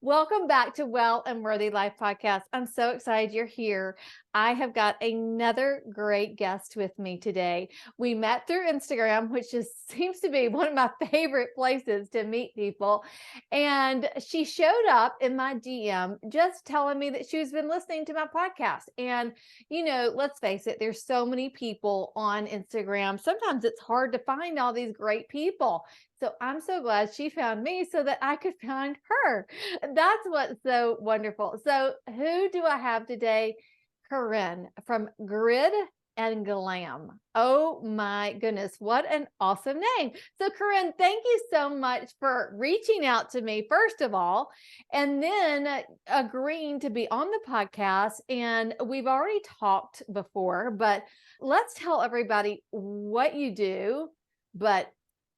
Welcome back to Well and Worthy Life podcast. I'm so excited you're here. I have got another great guest with me today. We met through Instagram, which just seems to be one of my favorite places to meet people. And she showed up in my DM just telling me that she's been listening to my podcast. And, let's face it, there's so many people on Instagram. Sometimes it's hard to find all these great people. So I'm so glad she found me so that I could find her. That's what's so wonderful. So who do I have today? Corinne from Grid and Glam. Oh my goodness, what an awesome name. So Corinne, thank you so much for reaching out to me, first of all, and then agreeing to be on the podcast. And we've already talked before, but let's tell everybody what you do, but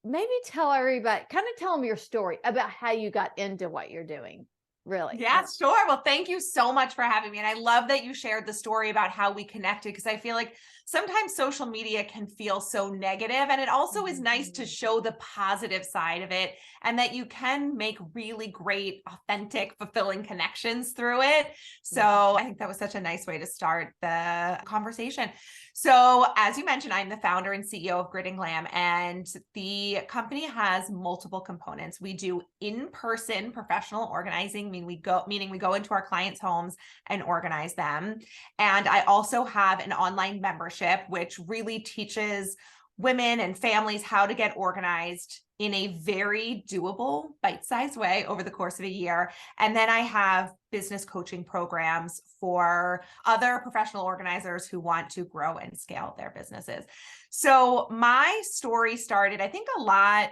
maybe tell everybody, kind of tell them your story about how you got into what you're doing. Really? Yeah, sure. Well, thank you so much for having me. And I love that you shared the story about how we connected, because I feel like sometimes social media can feel so negative, and it also is nice to show the positive side of it, and that you can make really great, authentic, fulfilling connections through it. So I think that was such a nice way to start the conversation. So as you mentioned, I'm the founder and CEO of Grid and Glam, and the company has multiple components. We do in-person professional organizing, meaning we go into our clients' homes and organize them. And I also have an online membership, which really teaches women and families how to get organized in a very doable, bite-sized way over the course of a year. And then I have business coaching programs for other professional organizers who want to grow and scale their businesses. So my story started, I think, a lot,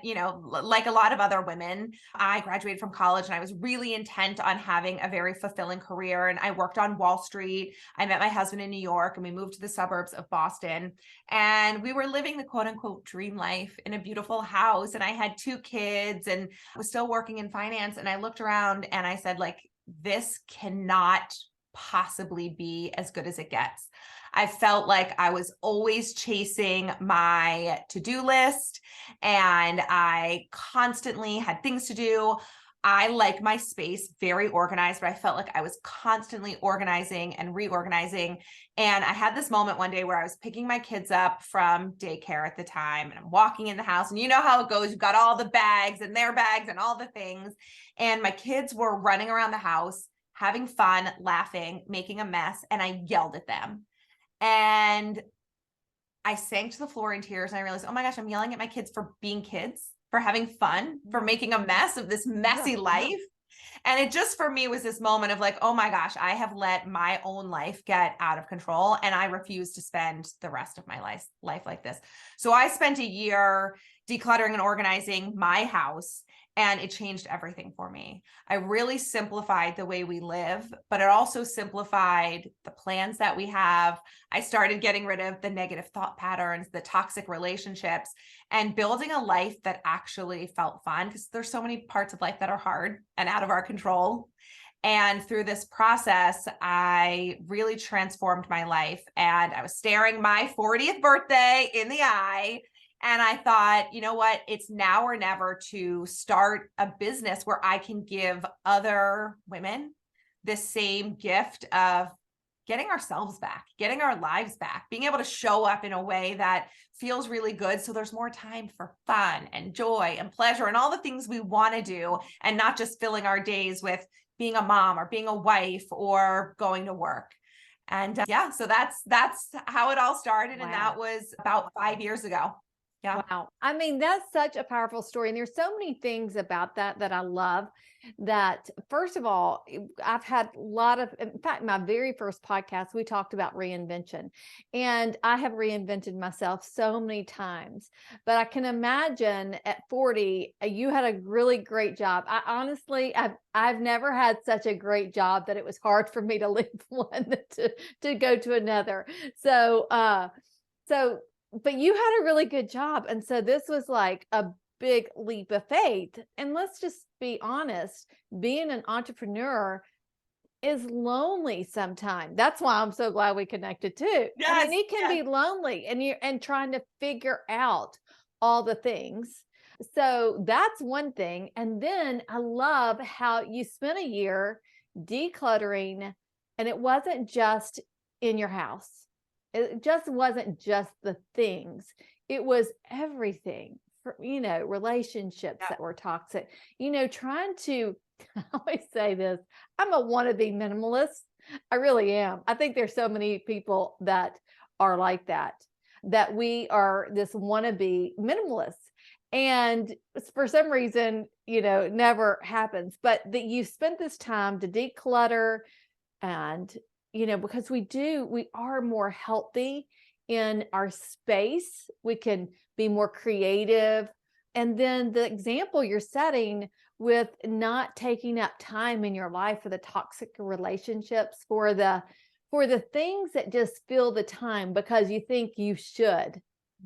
like a lot of other women. I graduated from college and I was really intent on having a very fulfilling career. And I worked on Wall Street. I met my husband in New York and we moved to the suburbs of Boston. And we were living the quote unquote dream life in a beautiful house. And I had 2 kids and was still working in finance. And I looked around and I said, this cannot possibly be as good as it gets. I felt like I was always chasing my to-do list and I constantly had things to do. I like my space very organized, but I felt like I was constantly organizing and reorganizing. And I had this moment one day where I was picking my kids up from daycare at the time, and I'm walking in the house, and you know how it goes. You've got all the bags and their bags and all the things. And my kids were running around the house, having fun, laughing, making a mess. And I yelled at them. And I sank to the floor in tears. And I realized, oh my gosh, I'm yelling at my kids for being kids, for having fun, for making a mess of this messy life. And it just, for me, was this moment of oh my gosh, I have let my own life get out of control, and I refuse to spend the rest of my life like this. So I spent a year decluttering and organizing my house, and it changed everything for me. I really simplified the way we live, but it also simplified the plans that we have. I started getting rid of the negative thought patterns, the toxic relationships, and building a life that actually felt fun, because there's so many parts of life that are hard and out of our control. And through this process, I really transformed my life. And I was staring my 40th birthday in the eye. And I thought, you know what, it's now or never to start a business where I can give other women the same gift of getting ourselves back, getting our lives back, being able to show up in a way that feels really good. So there's more time for fun and joy and pleasure and all the things we want to do, and not just filling our days with being a mom or being a wife or going to work. And so that's how it all started. Wow. And that was about 5 years ago. Yeah. Wow. I mean, that's such a powerful story. And there's so many things about that I love. That, first of all, I've had a lot of, in fact, my very first podcast, we talked about reinvention. And I have reinvented myself so many times. But I can imagine at 40, you had a really great job. I honestly, I've never had such a great job that it was hard for me to leave one to go to another. But you had a really good job. And so this was like a big leap of faith. And let's just be honest, being an entrepreneur is lonely sometimes. That's why I'm so glad we connected too. Yes, I mean, it can be lonely, and you're trying to figure out all the things. So that's one thing. And then I love how you spent a year decluttering, and it wasn't just in your house. It just wasn't just the things. It was everything for, relationships Yeah. that were toxic, trying to, I always say this, I'm a wannabe minimalist. I really am. I think there's so many people that are like that we are this wannabe minimalist. And for some reason, it never happens. But that you spent this time to declutter and, because we are more healthy in our space. We can be more creative. And then the example you're setting with not taking up time in your life for the toxic relationships, for the things that just fill the time because you think you should.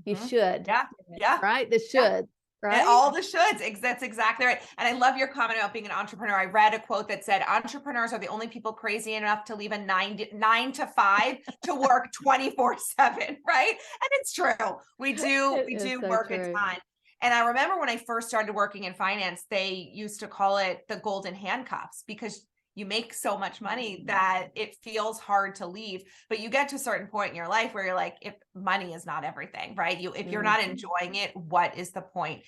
You Mhm. should, Yeah. Yeah. right? The Yeah. should, And right? all the shoulds. That's exactly right. And I love your comment about being an entrepreneur. I read a quote that said, entrepreneurs are the only people crazy enough to leave a 9 to 5 to work 24/7. Right. And it's true. It We is do so work a true. ton. And I remember when I first started working in finance, they used to call it the golden handcuffs because you make so much money that it feels hard to leave. But you get to a certain point in your life where you're like, if money is not everything, right? If you're not enjoying it, what is the point?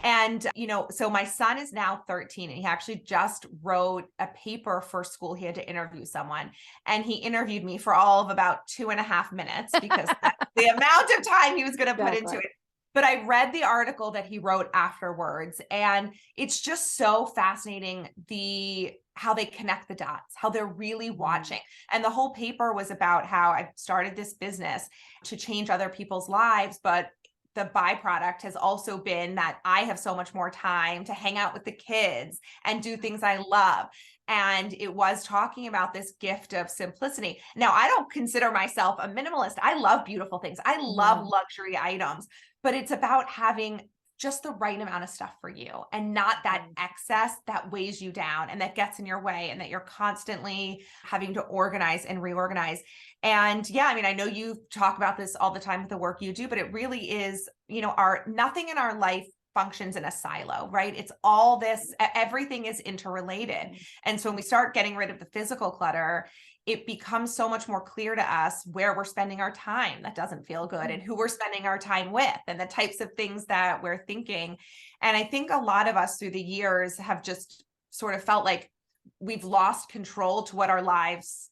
And, so my son is now 13 and he actually just wrote a paper for school. He had to interview someone and he interviewed me for all of about 2.5 minutes because that's the amount of time he was going to put into Exactly. it. But I read the article that he wrote afterwards, and it's just so fascinating how they connect the dots, how they're really watching. And the whole paper was about how I started this business to change other people's lives, but the byproduct has also been that I have so much more time to hang out with the kids and do things I love. And it was talking about this gift of simplicity. Now, I don't consider myself a minimalist. I love beautiful things. I love Mhm. luxury items, but it's about having just the right amount of stuff for you and not that Mm. excess that weighs you down and that gets in your way and that you're constantly having to organize and reorganize. And yeah, I mean, I know you talk about this all the time with the work you do, but it really is, our nothing in our life functions in a silo, right? It's all this, everything is interrelated. And so when we start getting rid of the physical clutter, it becomes so much more clear to us where we're spending our time that doesn't feel good and who we're spending our time with and the types of things that we're thinking. And I think a lot of us through the years have just sort of felt like we've lost control to what our lives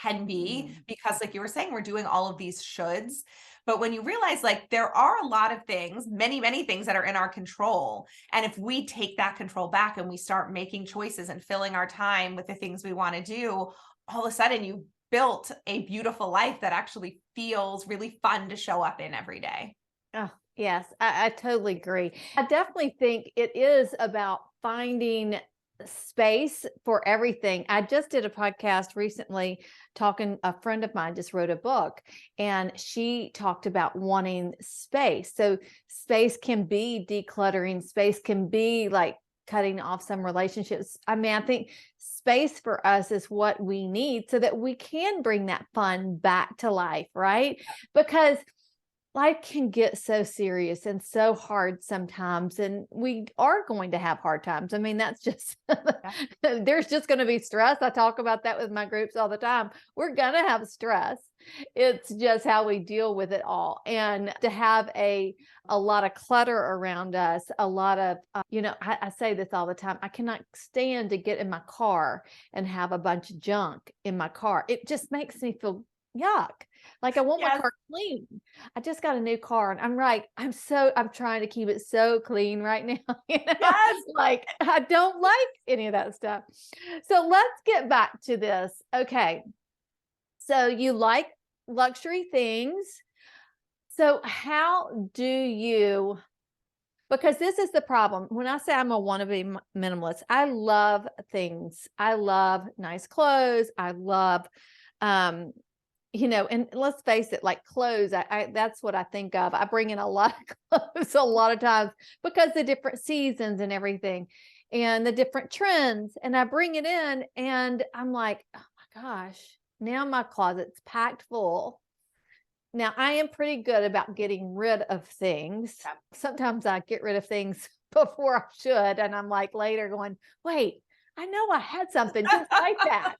can be because like you were saying, we're doing all of these shoulds. But when you realize like there are a lot of things, many, many things that are in our control. And if we take that control back and we start making choices and filling our time with the things we want to do, all of a sudden you built a beautiful life that actually feels really fun to show up in every day. Oh, yes, I totally agree. I definitely think it is about finding space for everything. I just did a podcast recently talking, a friend of mine just wrote a book and she talked about wanting space. So space can be decluttering, space can be like cutting off some relationships. I mean, I think space for us is what we need so that we can bring that fun back to life, right? Because life can get so serious and so hard sometimes, and we are going to have hard times. I mean, that's just Yeah. there's just going to be stress. I talk about that with my groups all the time. We're going to have stress. It's just how we deal with it all. And to have a lot of clutter around us, a lot of I say this all the time. I cannot stand to get in my car and have a bunch of junk in my car. It just makes me feel yuck. Like I want my Yes. car clean. I just got a new car and I'm trying to keep it so clean right now, Yes. like I don't like any of that stuff. So let's get back to this. Okay. So you like luxury things. So how do you, because this is the problem. When I say I'm a wannabe minimalist, I love things. I love nice clothes. I love, um, and let's face it, like clothes, that's what I think of. I bring in a lot of clothes a lot of times because the different seasons and everything and the different trends. And I bring it in and I'm like, oh my gosh, now my closet's packed full. Now I am pretty good about getting rid of things. Yeah. Sometimes I get rid of things before I should. And I'm like later going, wait, I know I had something just like that.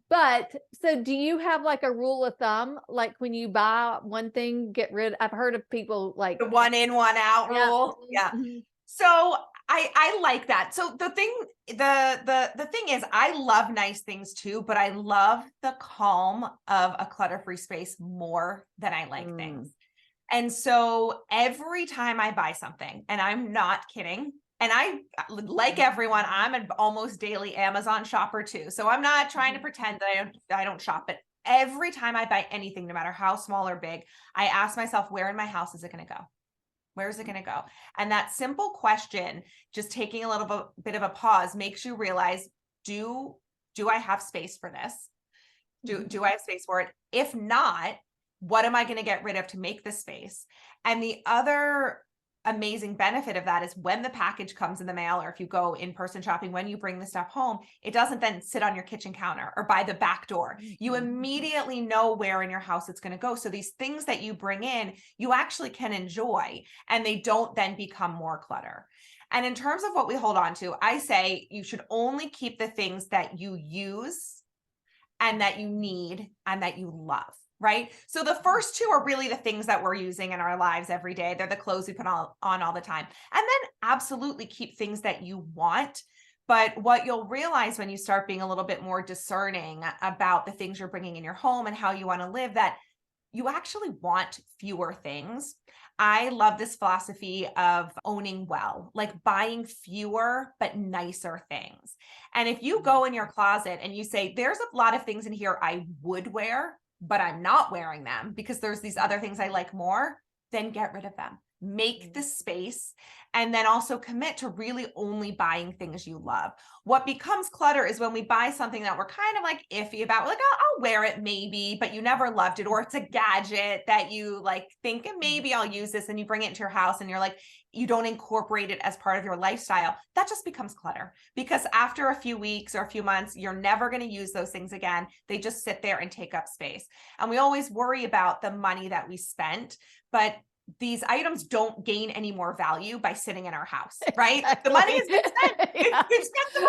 But so do you have like a rule of thumb? Like when you buy one thing, get rid, I've heard of people like, The one in, one out yeah, rule. Yeah. mhm, So I like that. So the thing is, I love nice things too, but I love the calm of a clutter-free space more than I like mm, things. And so every time I buy something, and I'm not kidding, and I, like everyone, I'm an almost daily Amazon shopper too. So I'm not trying to mhm. pretend that I don't shop, but every time I buy anything, no matter how small or big, I ask myself, where in my house is it going to go? Where is it going to go? And that simple question, just taking a little bit of a pause, makes you realize, do I have space for this? Do I have space for it? If not, what am I going to get rid of to make the space? And the other amazing benefit of that is when the package comes in the mail, or if you go in-person shopping, when you bring the stuff home, it doesn't then sit on your kitchen counter or by the back door. You immediately know where in your house it's going to go. So these things that you bring in, you actually can enjoy, and they don't then become more clutter. And in terms of what we hold on to, I say you should only keep the things that you use and that you need and that you love, right? So the first two are really the things that we're using in our lives every day. They're the clothes we put on all the time. And then absolutely keep things that you want. But what you'll realize when you start being a little bit more discerning about the things you're bringing in your home and how you want to live, that you actually want fewer things. I love this philosophy of owning well, like buying fewer but nicer things. And if you go in your closet and you say, there's a lot of things in here I would wear, but I'm not wearing them because there's these other things I like more, then get rid of them. Make the space, and then also commit to really only buying things you love. What becomes clutter is when we buy something that we're kind of like iffy about, like, I'll wear it maybe, but you never loved it, or it's a gadget that you like think maybe I'll use this, and you bring it into your house and you're like, you don't incorporate it as part of your lifestyle. That just becomes clutter, because after a few weeks or a few months, you're never going to use those things again. They just sit there and take up space. And we always worry about the money that we spent, but these items don't gain any more value by sitting in our house, right? Exactly. The money has been spent. Yeah. We've spent the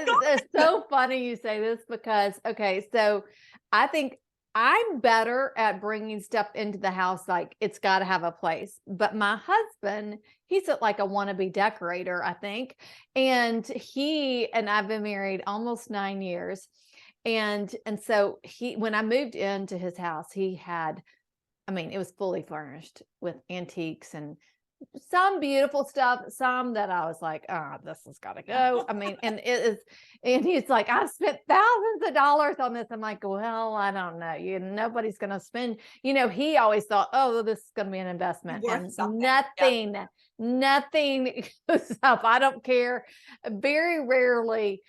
money. It's so funny you say this because, okay, so I think I'm better at bringing stuff into the house. Like it's got to have a place, but my husband, he's like a wannabe decorator, I think. And I've been married almost 9 years. And so when I moved into his house, he had, I mean, it was fully furnished with antiques and some beautiful stuff, some that I was like, oh, this has got to go. I mean, and he's like, I've spent thousands of dollars on this. I'm like, well, I don't know. Nobody's going to spend, he always thought, oh, this is going to be an investment, Worth and something. nothing goes up. I don't care. Very rarely,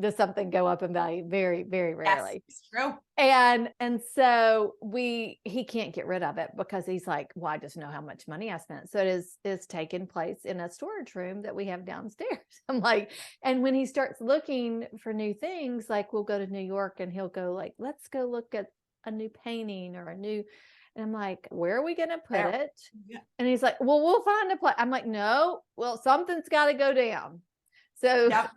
does something go up in value. Very, very rarely. Yes, it's true. And so he can't get rid of it because he's like, well, I just know how much money I spent. So it is taking place in a storage room that we have downstairs. I'm like, and when he starts looking for new things, like we'll go to New York and he'll go like, let's go look at a new painting or and I'm like, where are we going to put it? Yeah. And he's like, well, we'll find a place. I'm like, no, well, something's got to go down. So Yep.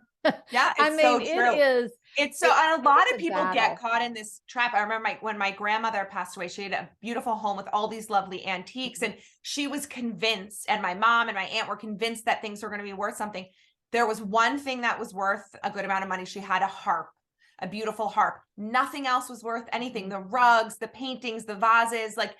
Yeah, I it's mean, so true. It's so, and a lot of people get caught in this trap. I remember when my grandmother passed away, she had a beautiful home with all these lovely antiques, and she was convinced, and my mom and my aunt were convinced that things were going to be worth something. There was one thing that was worth a good amount of money. She had a harp, a beautiful harp. Nothing else was worth anything. The rugs, the paintings, the vases, like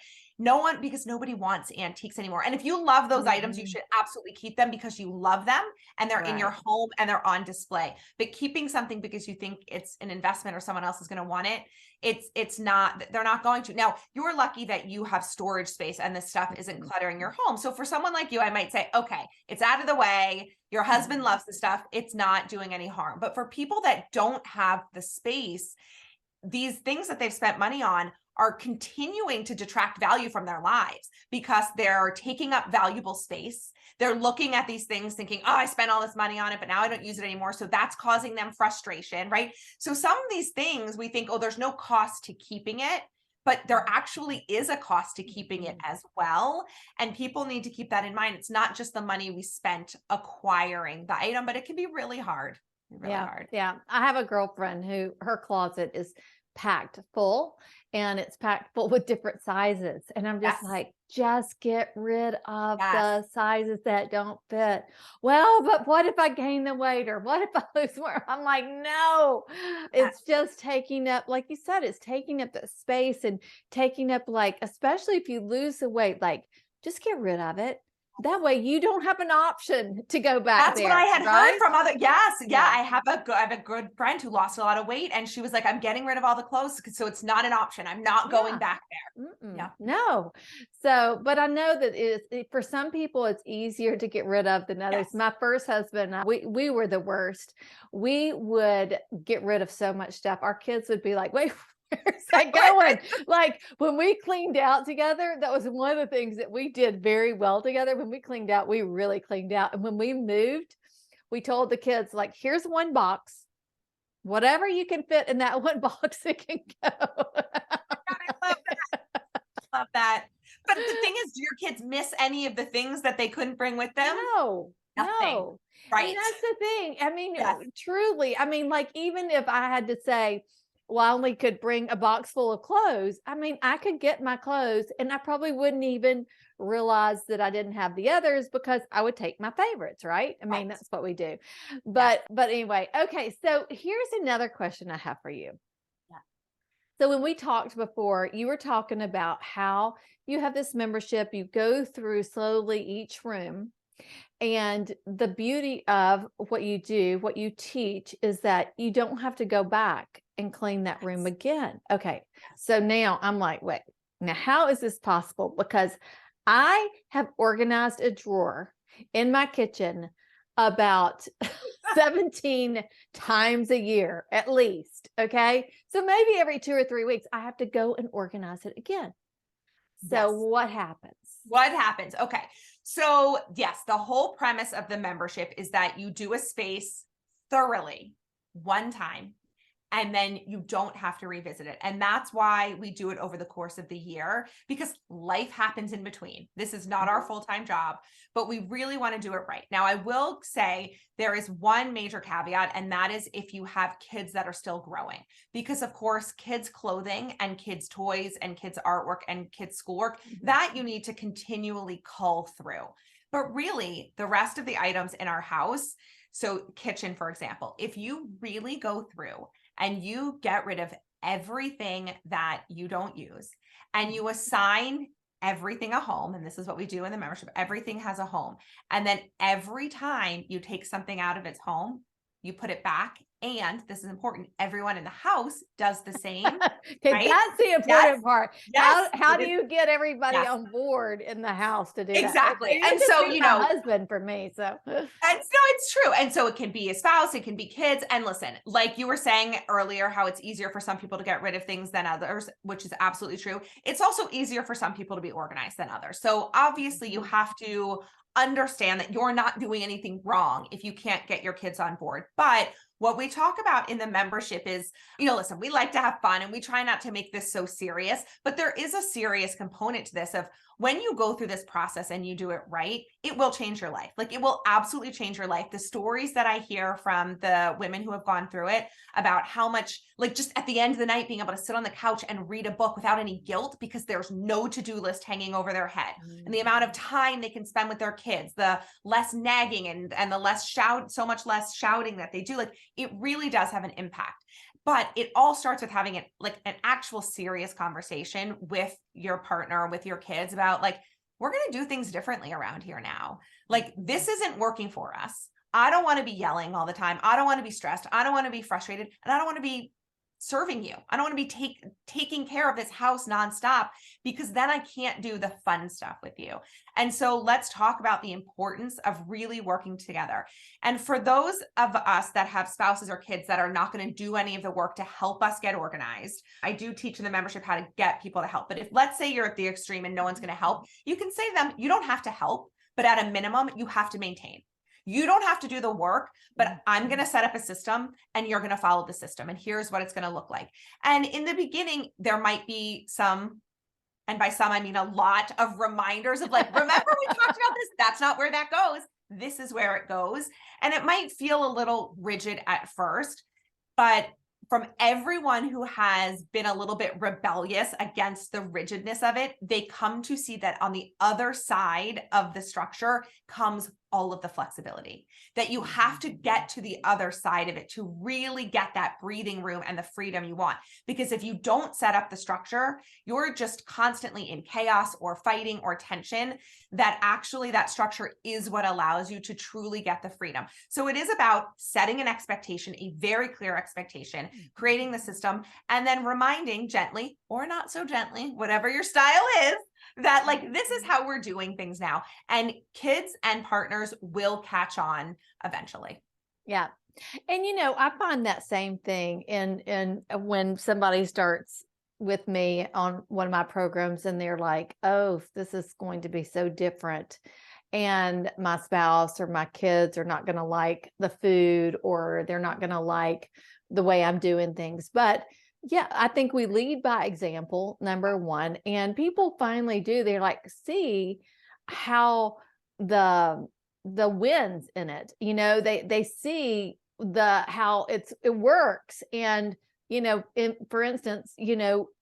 because nobody wants antiques anymore. And if you love those items, you should absolutely keep them because you love them and they're in your home and they're on display. But keeping something because you think it's an investment or someone else is going to want it, it's not, they're not going to. Now, you're lucky that you have storage space and this stuff isn't cluttering your home. So for someone like you, I might say, okay, it's out of the way. Your husband loves the stuff. It's not doing any harm. But for people that don't have the space, these things that they've spent money on are continuing to detract value from their lives because they're taking up valuable space. They're looking at these things thinking, oh, I spent all this money on it, but now I don't use it anymore. So that's causing them frustration, right? So some of these things we think, oh, there's no cost to keeping it, but there actually is a cost to keeping it as well. And people need to keep that in mind. It's not just the money we spent acquiring the item, but it can be really hard. Really hard. Yeah. I have a girlfriend who her closet is packed full, and it's packed full with different sizes. And I'm just Yes. like, just get rid of Yes. the sizes that don't fit. Well, but what if I gain the weight, or what if I lose more? I'm like, no, it's just taking up, like you said, it's taking up the space and taking up, like, especially if you lose the weight, like, just get rid of it. That way you don't have an option to go back That's there. what I had right? heard from other. Yes. Yeah. Yeah. I have a good friend who lost a lot of weight, and she was like, I'm getting rid of all the clothes. So it's not an option. I'm not going Yeah. back there. Yeah. No. So, but I know that for some people, it's easier to get rid of than others. Yes. My first husband, we were the worst. We would get rid of so much stuff. Our kids would be like, wait, where's that going? Like, when we cleaned out together, that was one of the things that we did very well together. When we cleaned out, we really cleaned out. And when we moved, we told the kids, like, here's one box. Whatever you can fit in that one box, it can go. I love that. Love that. But the thing is, do your kids miss any of the things that they couldn't bring with them? No, Nothing. no. Right. And that's the thing. I mean, Yes. truly, I mean, like, even if I had to say, well, I only could bring a box full of clothes, I mean, I could get my clothes and I probably wouldn't even realize that I didn't have the others, because I would take my favorites, right? I mean, that's what we do. But anyway, okay. So here's another question I have for you. Yeah. So when we talked before, you were talking about how you have this membership, you go through slowly each room. And the beauty of what you do, what you teach, is that you don't have to go back and clean that room again. Okay. So now I'm like, wait, now how is this possible? Because I have organized a drawer in my kitchen about 17 times a year, at least. Okay. So maybe every 2 or 3 weeks, I have to go and organize it again. So what happens? What happens? Okay. So yes, the whole premise of the membership is that you do a space thoroughly one time, and then you don't have to revisit it. And that's why we do it over the course of the year, because life happens in between. This is not our full-time job, but we really want to do it right. Now, I will say there is one major caveat, and that is if you have kids that are still growing, because of course, kids' clothing and kids' toys and kids' artwork and kids' schoolwork, that you need to continually cull through. But really, the rest of the items in our house, so kitchen, for example, if you really go through and you get rid of everything that you don't use, and you assign everything a home, and this is what we do in the membership, everything has a home. And then every time you take something out of its home, you put it back. And this is important, everyone in the house does the same. Okay, right? that's the important part. Yes. How do you get everybody Yes. on board in the house to do that? Exactly. It And just so, be you my know, husband for me. So and so it's true. And so it can be a spouse, it can be kids. And listen, like you were saying earlier, how it's easier for some people to get rid of things than others, which is absolutely true. It's also easier for some people to be organized than others. So obviously you have to understand that you're not doing anything wrong if you can't get your kids on board. But what we talk about in the membership is, you know, listen, we like to have fun and we try not to make this so serious, but there is a serious component to this of when you go through this process and you do it right, it will change your life. Like, it will absolutely change your life. The stories that I hear from the women who have gone through it about how much, like, just at the end of the night, being able to sit on the couch and read a book without any guilt because there's no to-do list hanging over their head, and the amount of time they can spend with their kids, the less nagging and the less so much less shouting that they do. Like, it really does have an impact. But it all starts with having an actual serious conversation with your partner, with your kids about, like, we're going to do things differently around here now. Like, this isn't working for us. I don't want to be yelling all the time. I don't want to be stressed. I don't want to be frustrated. And I don't want to be serving you. I don't want to be taking care of this house nonstop, because then I can't do the fun stuff with you. And so let's talk about the importance of really working together. And for those of us that have spouses or kids that are not going to do any of the work to help us get organized, I do teach in the membership how to get people to help. But if, let's say, you're at the extreme and no one's going to help, you can say to them, you don't have to help, but at a minimum, you have to maintain. You don't have to do the work, but I'm going to set up a system and you're going to follow the system. And here's what it's going to look like. And in the beginning, there might be some, and by some, I mean a lot of reminders of like, remember we talked about this? That's not where that goes. This is where it goes. And it might feel a little rigid at first, but from everyone who has been a little bit rebellious against the rigidness of it, they come to see that on the other side of the structure comes all of the flexibility, that you have to get to the other side of it to really get that breathing room and the freedom you want. Because if you don't set up the structure, you're just constantly in chaos or fighting or tension, that actually that structure is what allows you to truly get the freedom. So it is about setting an expectation, a very clear expectation, creating the system, and then reminding gently or not so gently, whatever your style is, that like, this is how we're doing things now. And kids and partners will catch on eventually. Yeah. And I find that same thing in when somebody starts with me on one of my programs and they're like, oh, this is going to be so different. And my spouse or my kids are not going to like the food, or they're not going to like the way I'm doing things. But yeah, I think we lead by example, number one, and people finally do. They're like, see how the wins in it. They see how it works. And, for instance,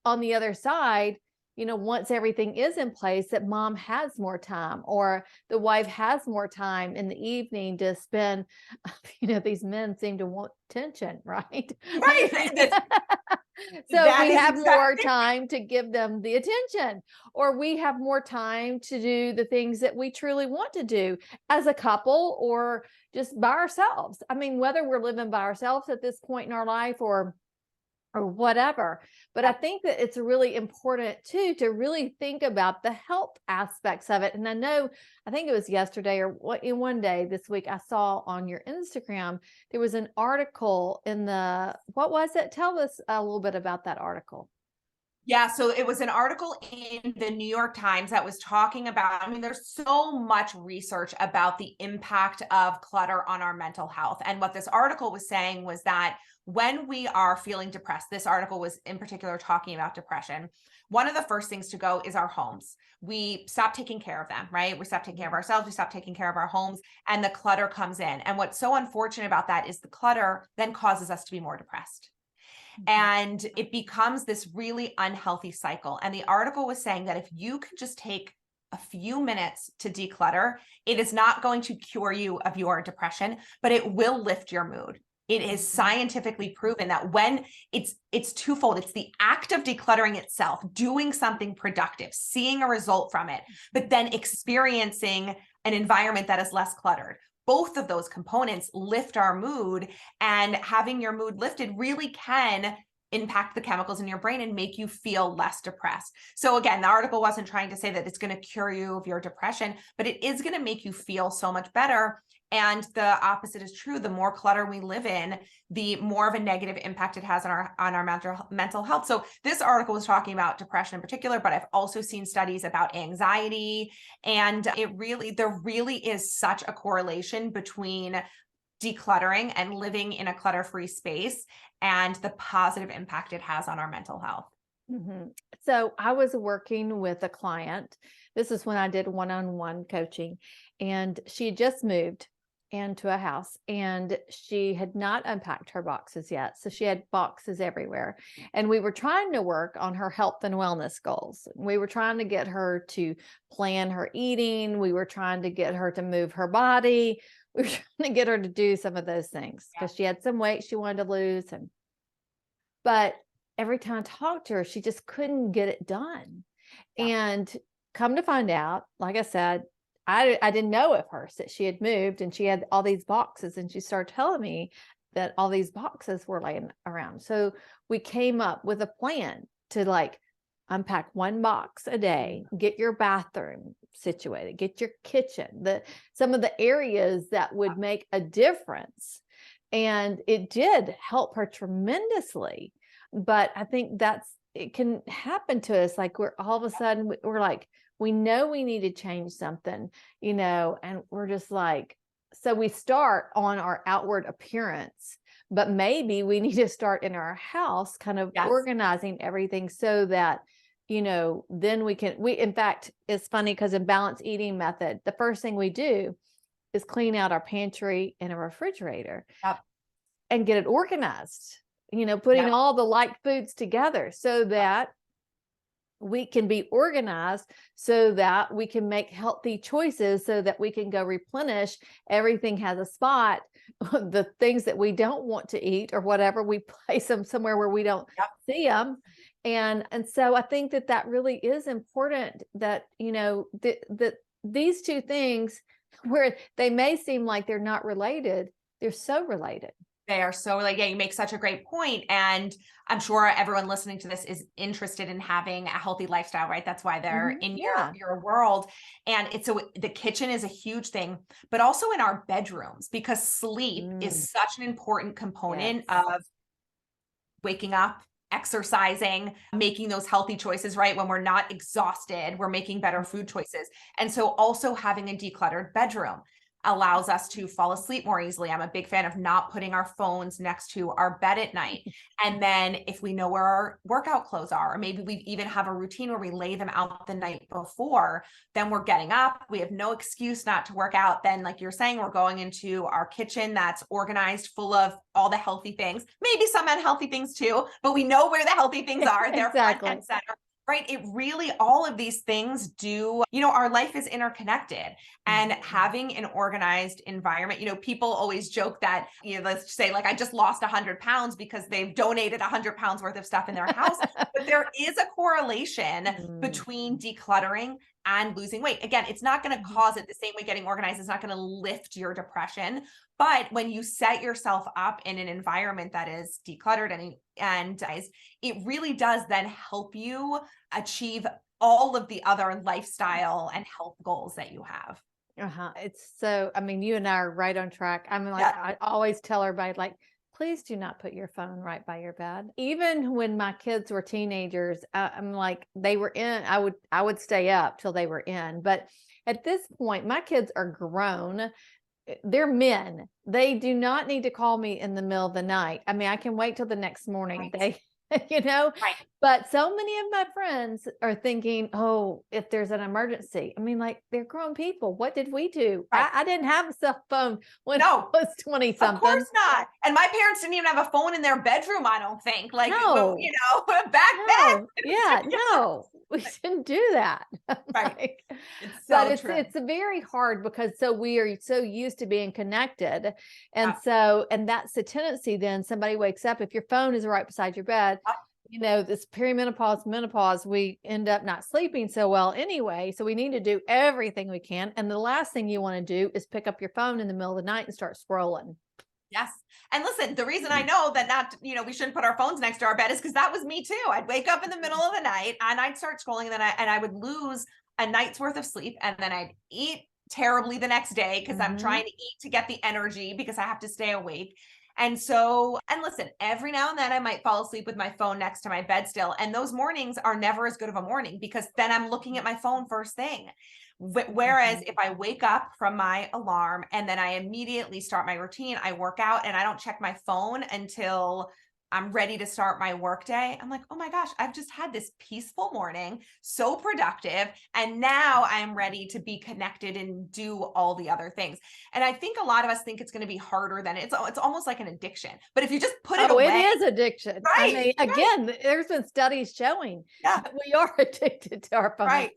on the other side, once everything is in place, that mom has more time, or the wife has more time in the evening to spend. These men seem to want attention, right? Right. So we have more time to give them the attention, or we have more time to do the things that we truly want to do as a couple, or just by ourselves. I mean, whether we're living by ourselves at this point in our life or whatever. But I think that it's really important too, to really think about the health aspects of it. And I think it was yesterday or in one day this week, I saw on your Instagram, there was an article what was it? Tell us a little bit about that article. Yeah, so it was an article in the New York Times that was talking about, there's so much research about the impact of clutter on our mental health. And what this article was saying was that when we are feeling depressed, this article was in particular talking about depression, one of the first things to go is our homes. We stop taking care of them, right? We stop taking care of ourselves, we stop taking care of our homes, and the clutter comes in. And what's so unfortunate about that is the clutter then causes us to be more depressed. And it becomes this really unhealthy cycle. And the article was saying that if you can just take a few minutes to declutter, it is not going to cure you of your depression, but it will lift your mood. It is scientifically proven that when it's twofold, it's the act of decluttering itself, doing something productive, seeing a result from it, but then experiencing an environment that is less cluttered. Both of those components lift our mood, and having your mood lifted really can impact the chemicals in your brain and make you feel less depressed. So again, the article wasn't trying to say that it's going to cure you of your depression, but it is going to make you feel so much better. And the opposite is true. The more clutter we live in, the more of a negative impact it has on our mental health. So this article was talking about depression in particular, but I've also seen studies about anxiety. And there really is such a correlation between decluttering and living in a clutter-free space and the positive impact it has on our mental health. Mm-hmm. So I was working with a client. This is when I did one-on-one coaching, and she had just moved into a house and she had not unpacked her boxes yet. So she had boxes everywhere, and we were trying to work on her health and wellness goals. We were trying to get her to plan her eating. We were trying to get her to move her body. We were trying to get her to do some of those things because she had some weight she wanted to lose. But every time I talked to her, she just couldn't get it done. Yeah. And come to find out, like I said, I didn't know at first that she had moved and she had all these boxes, and she started telling me that all these boxes were laying around. So we came up with a plan to unpack one box a day, get your bathroom situated, get your kitchen, some of the areas that would make a difference. And it did help her tremendously. But I think it can happen to us. Like we're all of a sudden, we're like, we know we need to change something, and we're just like So we start on our outward appearance, but maybe we need to start in our house, kind of Yes. organizing everything so that, then in fact, it's funny because in balanced eating method, the first thing we do is clean out our pantry and a refrigerator Yep. and get it organized, putting Yep. all the like foods together so that we can be organized, so that we can make healthy choices, so that we can go replenish. Everything has a spot. The things that we don't want to eat or whatever, we place them somewhere where we don't Yep. see them. And so I think that really is important, that, these two things, where they may seem like they're not related, they're so related. They are so like, yeah, you make such a great point. And I'm sure everyone listening to this is interested in having a healthy lifestyle, right? That's why they're in your world. And the kitchen is a huge thing, but also in our bedrooms, because sleep is such an important component of waking up, exercising, making those healthy choices, right? When we're not exhausted, we're making better food choices. And so also having a decluttered bedroom allows us to fall asleep more easily. I'm a big fan of not putting our phones next to our bed at night. And then if we know where our workout clothes are, or maybe we even have a routine where we lay them out the night before, then we're getting up. We have no excuse not to work out. Then, like you're saying, we're going into our kitchen that's organized, full of all the healthy things, maybe some unhealthy things too, but we know where the healthy things are. They're front and center. Right. It really, all of these things do, our life is interconnected, and having an organized environment, people always joke that, let's say like, I just lost 100 pounds because they've donated 100 pounds worth of stuff in their house. But there is a correlation between decluttering and losing weight. Again, it's not going to cause it the same way. Getting organized is not going to lift your depression. But when you set yourself up in an environment that is decluttered and it really does then help you achieve all of the other lifestyle and health goals that you have. It's so, you and I are right on track. I always tell everybody, like, please do not put your phone right by your bed. Even when my kids were teenagers, I'm like, they were in, I would stay up till they were in. But at this point, my kids are grown. They're men. They do not need to call me in the middle of the night. I can wait till the next morning. Right. Right. But so many of my friends are thinking, oh, if there's an emergency. Like, they're grown people. What did we do? Right. I didn't have a cell phone when I was 20 something. Of course not. And my parents didn't even have a phone in their bedroom, I don't think. Like, no. Back then. Yeah, no, we shouldn't do that. Right. It's very hard, because we are so used to being connected. And and that's the tendency. Then somebody wakes up, if your phone is right beside your bed, this perimenopause, menopause, we end up not sleeping so well anyway. So we need to do everything we can. And the last thing you want to do is pick up your phone in the middle of the night and start scrolling. Yes. And listen, the reason I know that we shouldn't put our phones next to our bed is because that was me too. I'd wake up in the middle of the night and I'd start scrolling, and then I would lose a night's worth of sleep, and then I'd eat terribly the next day because I'm trying to eat to get the energy because I have to stay awake. And listen, every now and then I might fall asleep with my phone next to my bed still. And those mornings are never as good of a morning, because then I'm looking at my phone first thing. Whereas if I wake up from my alarm and then I immediately start my routine, I work out and I don't check my phone until I'm ready to start my workday. I'm like, oh my gosh, I've just had this peaceful morning, so productive. And now I'm ready to be connected and do all the other things. And I think a lot of us think it's going to to than it's almost like an addiction. But if you just put it away. It is addiction. Right. Again, there's been studies showing that we are addicted to our phone. Right.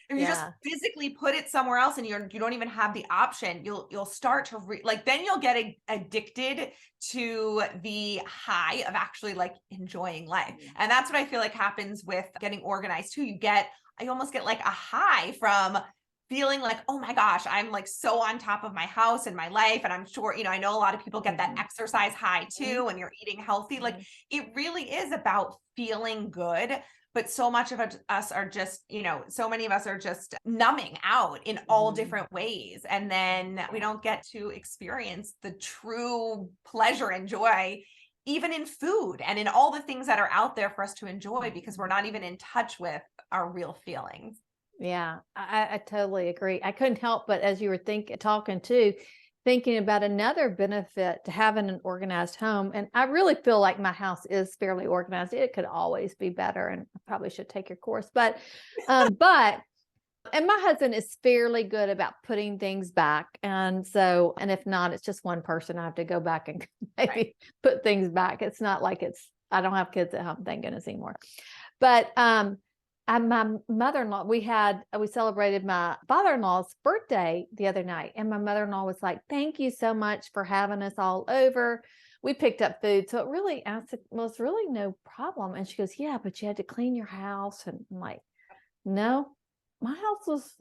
If you just physically put it somewhere else and you don't even have the option, you'll start to then you'll get addicted to the high of actually like enjoying life. And that's what I feel like happens with getting organized too. I almost get like a high from feeling like, oh my gosh, I'm like so on top of my house and my life. And I'm sure, I know a lot of people get that exercise high too, when you're eating healthy. Like, it really is about feeling good. But so much of us are just, so many of us are just numbing out in all different ways. And then we don't get to experience the true pleasure and joy, even in food and in all the things that are out there for us to enjoy, because we're not even in touch with our real feelings. Yeah, I totally agree. I couldn't help but, as you were talking too, thinking about another benefit to having an organized home. And I really feel like my house is fairly organized. It could always be better, and I probably should take your course, but and my husband is fairly good about putting things back. And so, and if not, it's just one person. I have to go back and maybe Right. put things back. It's not like I don't have kids at home, thank goodness, anymore. But my mother-in-law, we celebrated my father-in-law's birthday the other night, and my mother-in-law was like, "Thank you so much for having us all over. We picked up food." So I said, "Well, it's really no problem." And she goes, "Yeah, but you had to clean your house." And I'm like, "No, my house was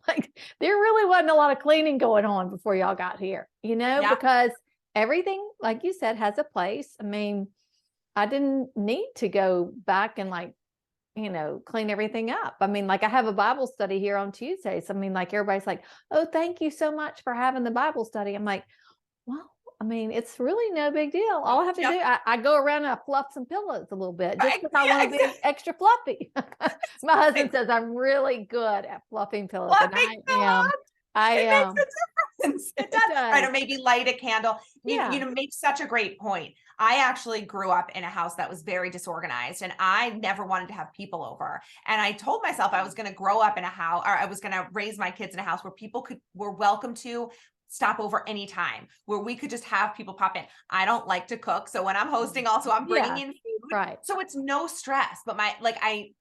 like, there really wasn't a lot of cleaning going on before y'all got here, Yeah. because everything, like you said, has a place. I mean, I didn't need to go back and clean everything up. I mean, like, I have a Bible study here on Tuesdays. I mean, like, everybody's like, "Oh, thank you so much for having the Bible study." I'm like, well, I mean, it's really no big deal. All I have to Yep. do, I go around and I fluff some pillows a little bit just Right. because I Yeah, want to be extra fluffy. My husband exactly. says I'm really good at fluffing pillows, and Fluffing I am. pillows. I It makes am. a difference. It It does. Right. does. Or maybe light a candle. You Yeah. know, make such a great point. I actually grew up in a house that was very disorganized, and I never wanted to have people over. And I told myself I was going to grow up in a house, or I was going to raise my kids in a house where people were welcome to stop over anytime, where we could just have people pop in. I don't like to cook. So when I'm hosting, also I'm bringing Yeah. in food. Right. So it's no stress, but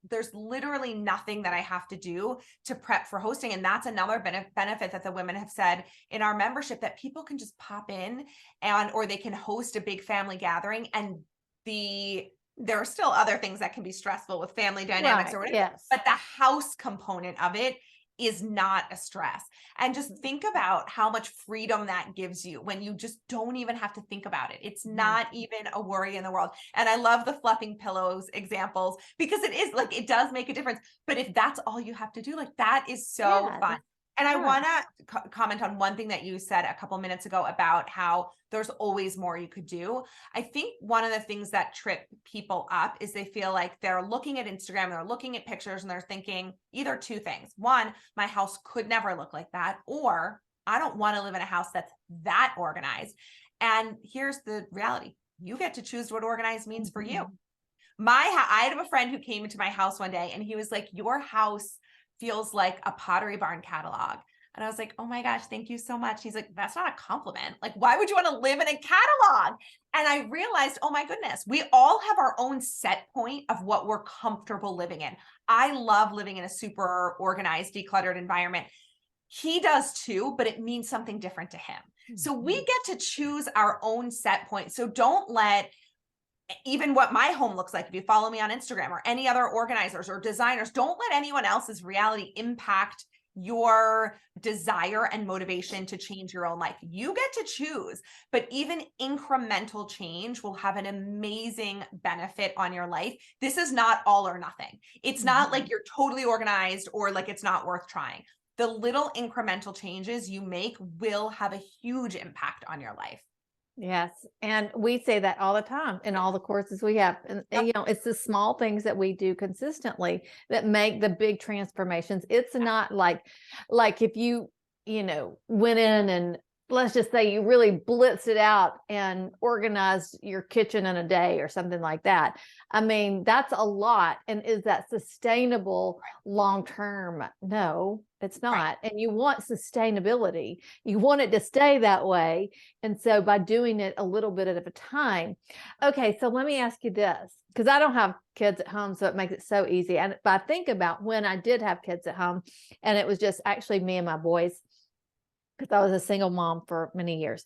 there's literally nothing that I have to do to prep for hosting. And that's another benefit that the women have said in our membership, that people can just pop in or they can host a big family gathering. And there are still other things that can be stressful with family dynamics Right. or whatever, Yes. but the house component of it is not a stress. And just think about how much freedom that gives you when you just don't even have to think about it. It's not even a worry in the world. And I love the fluffing pillows examples, because it is like, it does make a difference. But if that's all you have to do, like, that is so Yeah. fun. And I Right. want to comment on one thing that you said a couple minutes ago about how there's always more you could do. I think one of the things that trip people up is they feel like they're looking at Instagram, they're looking at pictures, and they're thinking either two things. One, my house could never look like that, or I don't want to live in a house that's that organized. And here's the reality. You get to choose what organized means for you. I have a friend who came into my house one day, and he was like, "Your house feels like a Pottery Barn catalog." And I was like, "Oh my gosh, thank you so much." He's like, "That's not a compliment. Like, why would you want to live in a catalog?" And I realized, oh my goodness, we all have our own set point of what we're comfortable living in. I love living in a super organized, decluttered environment. He does too, but it means something different to him. So we get to choose our own set point. So don't let even what my home looks like, if you follow me on Instagram or any other organizers or designers, don't let anyone else's reality impact your desire and motivation to change your own life. You get to choose, but even incremental change will have an amazing benefit on your life. This is not all or nothing. It's not like you're totally organized or like it's not worth trying. The little incremental changes you make will have a huge impact on your life. Yes. And we say that all the time in all the courses we have. And, Yep. it's the small things that we do consistently that make the big transformations. It's not like if you, went in and, let's just say, you really blitzed it out and organized your kitchen in a day or something like that. I mean, that's a lot. And is that sustainable long term? No, it's not. Right. And you want sustainability. You want it to stay that way. And so by doing it a little bit at a time. Okay, so let me ask you this, because I don't have kids at home, so it makes it so easy. And but I think about when I did have kids at home, and it was just actually me and my boys, because I was a single mom for many years.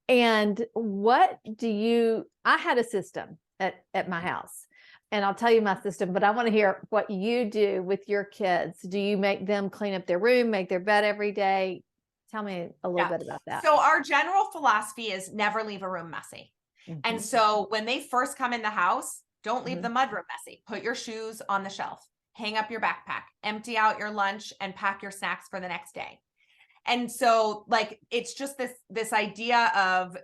And I had a system at my house. And I'll tell you my system, but I want to hear what you do with your kids. Do you make them clean up their room, make their bed every day? Tell me a little bit about that. So our general philosophy is never leave a room messy. And so when they first come in the house, don't leave the mudroom messy. Put your shoes on the shelf, hang up your backpack, empty out your lunch, and pack your snacks for the next day. And so it's just this idea of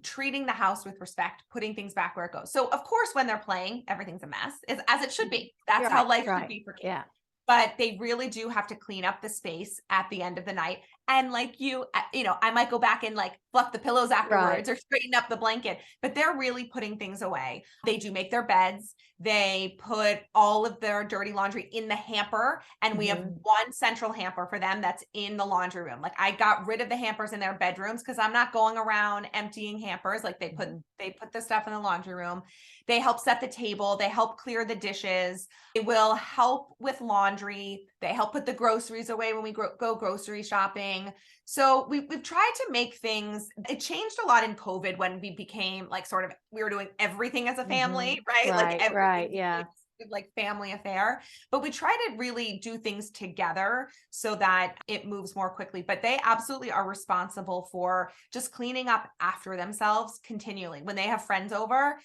treating the house with respect, putting things back where it goes. So of course, when they're playing, everything's a mess, as it should be. That's how life should be for kids. Yeah. But they really do have to clean up the space at the end of the night. And like I might go back and like fluff the pillows afterwards or straighten up the blanket, but they're really putting things away. They do make their beds. They put all of their dirty laundry in the hamper, and we have one central hamper for them that's in the laundry room. Like I got rid of the hampers in their bedrooms because I'm not going around emptying hampers. Like they put the stuff in the laundry room. They help set the table. They help clear the dishes. They will help with laundry. They help put the groceries away when we go grocery shopping. So we've tried to make things, it changed a lot in COVID when we became like we were doing everything as a family, right? Like everything yeah. like family affair, but we try to really do things together so that it moves more quickly. But they absolutely are responsible for just cleaning up after themselves continually. When they have friends over,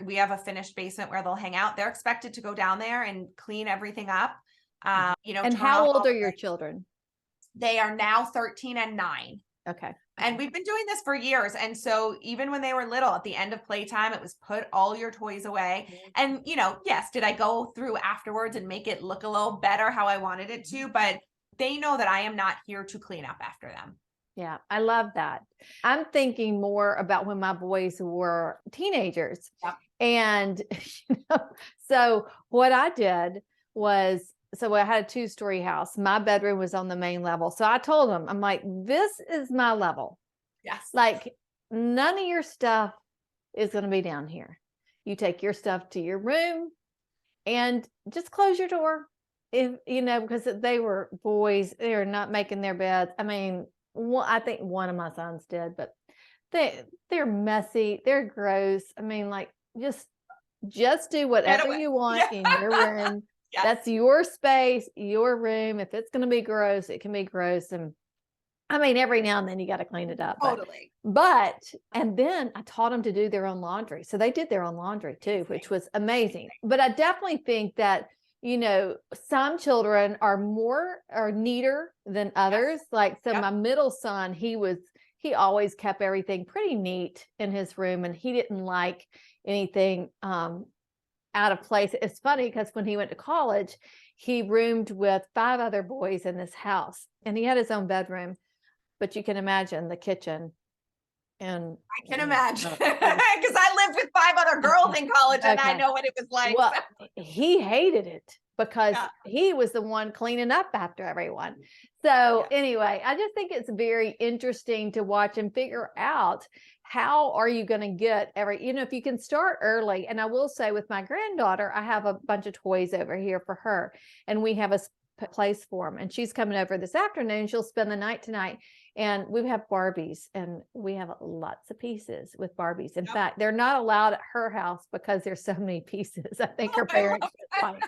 we have a finished basement where they'll hang out. They're expected to go down there and clean everything up. And turn how off old are your children? They are now 13 and 9. Okay. And we've been doing this for years. And so even when they were little, at the end of playtime, it was put all your toys away. And, yes, did I go through afterwards and make it look a little better how I wanted it to? But they know that I am not here to clean up after them. Yeah, I love that. I'm thinking more about when my boys were teenagers. Yep. And, so what I did was, so I had a 2-story house. My bedroom was on the main level. So I told them, I'm like, this is my level. Yes. Like none of your stuff is going to be down here. You take your stuff to your room and just close your door. If, because they were boys, they're not making their beds. I mean, I think one of my sons did, but they're messy. They're gross. I mean, like just do whatever you want in your room. Yes. That's your space, your room. If it's going to be gross, it can be gross. And I mean, every now and then you got to clean it up. Totally. And then I taught them to do their own laundry. So they did their own laundry too, which was amazing. But I definitely think that, some children are neater than others. Yes. Like, so my middle son, he always kept everything pretty neat in his room, and he didn't like anything, out of place. It's funny because when he went to college, he roomed with 5 other boys in this house, and he had his own bedroom, but you can imagine the kitchen. And I can imagine because I lived with 5 other girls in college, and I know what it was like. Well, he hated it because he was the one cleaning up after everyone. So anyway, I just think it's very interesting to watch and figure out how are you going to get if you can start early. And I will say with my granddaughter, I have a bunch of toys over here for her, and we have a place for them. And she's coming over this afternoon. She'll spend the night tonight. And we have Barbies, and we have lots of pieces with Barbies. In fact, they're not allowed at her house because there's so many pieces. I think her parents fight.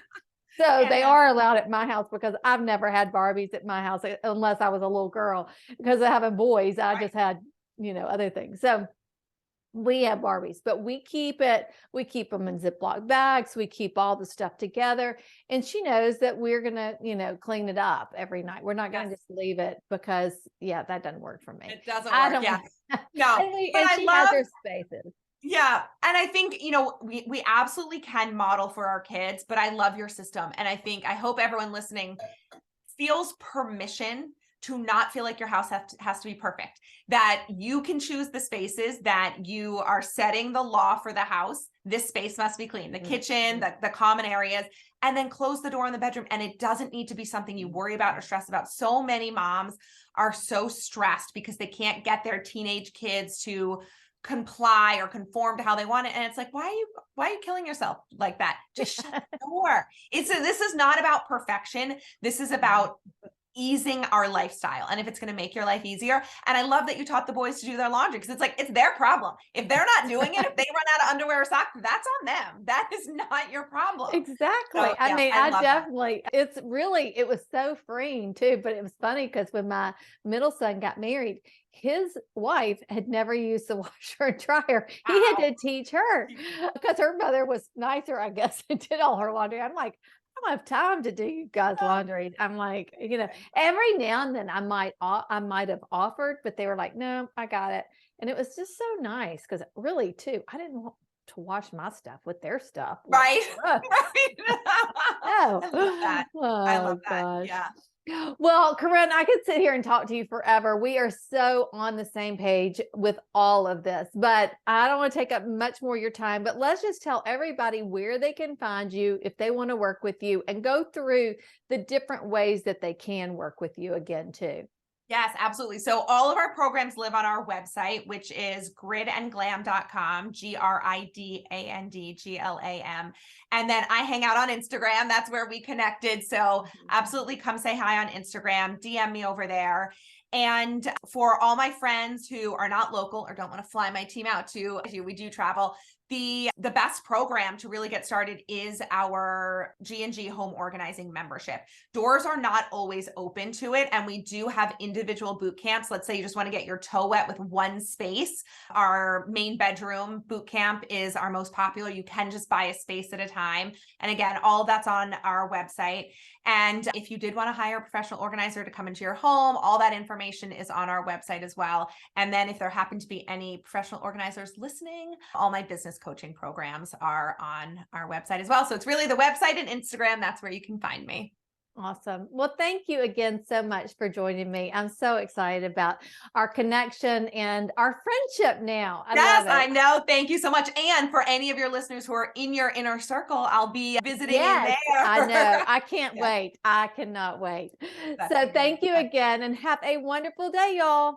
So they are allowed at my house because I've never had Barbies at my house unless I was a little girl. Because of having boys, I just had, other things. So we have Barbies, but we keep them in Ziploc bags. We keep all the stuff together. And she knows that we're going to, clean it up every night. We're not going to just leave it because that doesn't work for me. It doesn't work. No, and she has her spaces. Yeah. And I think, we absolutely can model for our kids, but I love your system. And I hope everyone listening feels permission to not feel like your house has to be perfect, that you can choose the spaces that you are setting the law for the house. This space must be clean, the kitchen, the common areas, and then close the door in the bedroom. And it doesn't need to be something you worry about or stress about. So many moms are so stressed because they can't get their teenage kids to comply or conform to how they want it. And it's like, why are you killing yourself like that? Just shut the door. This is not about perfection. This is about easing our lifestyle, and if it's going to make your life easier. And I love that you taught the boys to do their laundry, because it's like, it's their problem. If they're not doing it, if they run out of underwear or socks, that's on them. That is not your problem. Exactly. So, I mean, I definitely, it was so freeing too, but it was funny because when my middle son got married, his wife had never used the washer and dryer. He had to teach her because her mother was nicer, I guess, and did all her laundry. I'm like, I don't have time to do you guys' laundry. I'm like, every now and then I might have offered, but they were like, no, I got it. And it was just so nice because really too, I didn't want to wash my stuff with their stuff. Right. No. I love that. Oh, I love that. gosh. Yeah. Well, Corinne, I could sit here and talk to you forever. We are so on the same page with all of this, but I don't want to take up much more of your time. But let's just tell everybody where they can find you if they want to work with you and go through the different ways that they can work with you again, too. Yes, absolutely. So all of our programs live on our website, which is gridandglam.com, GRIDANDGLAM. And then I hang out on Instagram. That's where we connected. So absolutely come say hi on Instagram, DM me over there. And for all my friends who are not local or don't want to fly my team out to, we do travel. The best program to really get started is our G&G home organizing membership. Doors are not always open to it, and we do have individual boot camps. Let's say you just want to get your toe wet with one space. Our main bedroom boot camp is our most popular. You can just buy a space at a time. And again, all of that's on our website. And if you did want to hire a professional organizer to come into your home, all that information is on our website as well. And then if there happen to be any professional organizers listening, all my business coaching programs are on our website as well. So it's really the website and Instagram. That's where you can find me. Awesome. Well, thank you again so much for joining me. I'm so excited about our connection and our friendship now. I Yes, love I it. know. Thank you so much. And for any of your listeners who are in your inner circle, I'll be visiting in Yes, I know. there. I can't Yes, wait. I cannot wait. that's So great. thank you again and have a wonderful day, y'all.